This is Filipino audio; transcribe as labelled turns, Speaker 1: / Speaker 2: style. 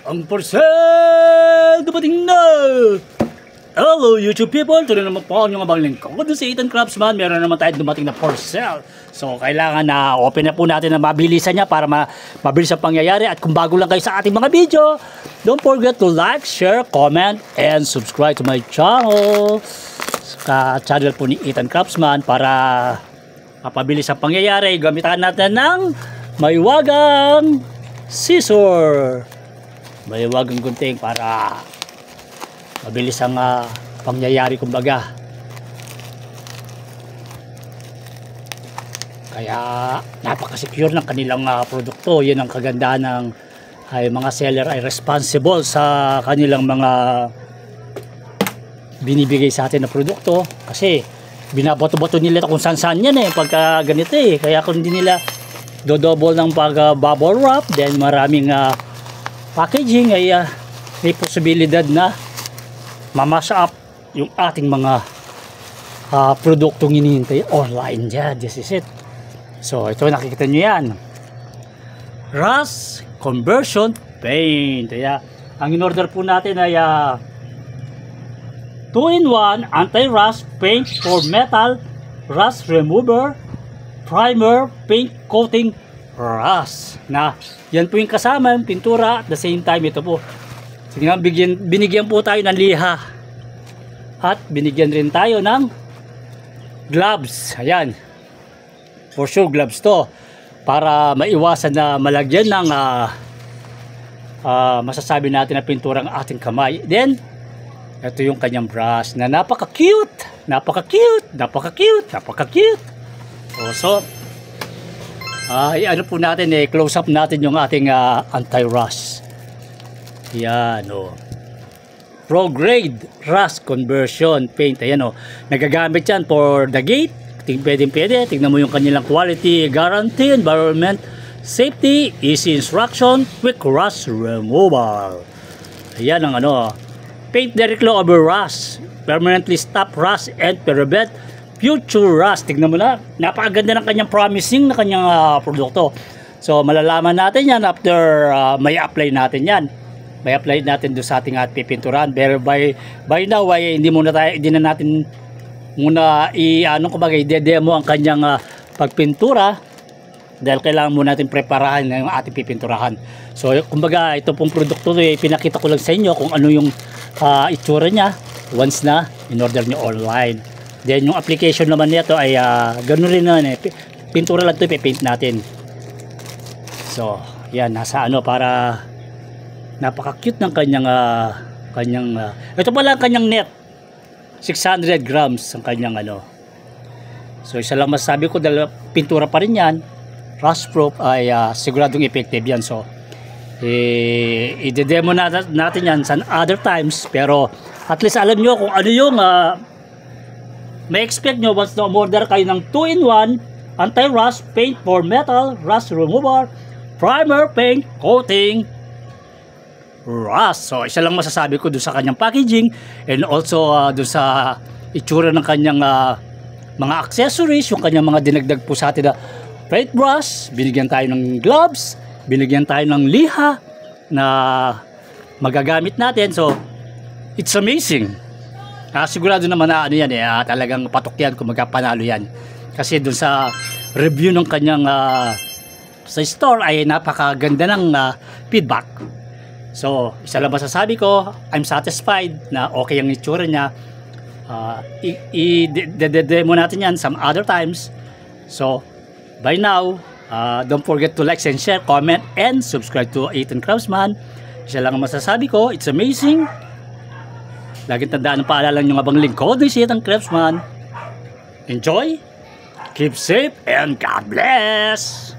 Speaker 1: Ang parcel dumating na! Hello YouTube people! Ito na naman po ang inyong abang lingkod si Ethan Craftsman. Meron naman tayo dumating na parcel. So kailangan na open na po natin na mabilisan niya para mabilis ang pangyayari. At kung bago lang kayo sa ating mga video, don't forget to like, share, comment, and subscribe to my channel. Sa channel po ni Ethan Craftsman para mapabilis ang pangyayari. Gamitan natin ng maiwagang scissor. Maiwagang gunting para mabilis ang pangyayari kumbaga. Kaya napaka-secure ng kanilang produkto. Yan ang kagandahan ng mga seller ay responsible sa kanilang mga binibigay sa atin na produkto. Kasi binabato-bato nila kung saan-saan yan pagka ganito Kaya kung hindi nila do-double ng pag-bubble wrap, then maraming packaging ay may posibilidad na mamasa up yung ating mga produktong hinihintay online dyan. This is it. So ito nakikita nyo yan, rust conversion paint. Kaya ang in-order po natin ay 2-in-1 anti-rust paint for metal, rust remover, primer, paint coating, rust. Na yan po yung kasama yung pintura. At the same time ito po, binigyan po tayo ng liha at binigyan rin tayo ng gloves. Ayan, for sure gloves to para maiwasan na malagyan ng masasabi natin na pinturang ating kamay. Then ito yung kanyang brush na napaka-cute, napaka-cute, napaka-cute, napaka-cute. So ano po natin close up natin yung ating anti-rust. Yan Pro grade rust conversion paint. Ayan nagagamit yan for the gate. Pwede. Tignan mo yung kanilang quality, guarantee, environment, safety, easy instruction, quick rust removal. Ayan ang paint directly over rust, permanently stop rust and prevent future rust. Tignan mo na, napakaganda ng kanyang promising na kanyang produkto. So malalaman natin yan after may apply natin yan. May apply natin doon sa ating pipinturan. Pero by now ay hindi na natin muna i-demo ang kanyang pagpintura dahil kailangan muna natin preparahan yung ating pipinturahan. So kumbaga ito pong produkto pinakita ko lang sa inyo kung ano yung itsura niya once na in-order nyo online. Then yung application naman nito ay ganoon rin naman pintura lang ito ipipaint natin. So yan, nasa para napaka-cute ng kanyang ito pala ang kanyang net, 600 grams ang kanyang So isa lang masasabi ko dahil pintura pa rin yan, rust proof, ay siguradong effective yan. So i-demo natin yan sa other times, pero at least alam nyo kung ano yung may expect nyo once na order kayo ng 2-in-1 anti-rust paint for metal, rust remover, primer, paint coating, rust. So isa lang masasabi ko doon sa kanyang packaging and also doon sa itsura ng kanyang mga accessories, yung kanyang mga dinagdag po sa atin na paintbrush, binigyan tayo ng gloves, binigyan tayo ng liha na magagamit natin. So it's amazing. Sigurado naman na yan talagang patok yan kung magkapanalo yan, kasi doon sa review ng kanyang sa store ay napakaganda ng feedback. So isa lang masasabi ko, I'm satisfied na okay ang itsura niya. I-demo natin yan some other times. So by now, don't forget to like and share, comment, and subscribe to Ethan Craftsman. Isa lang ang masasabi ko, it's amazing. Laging tandaan ang paalala nyo abang lingkod ni Ethan Craftsman. Enjoy, keep safe, and God bless.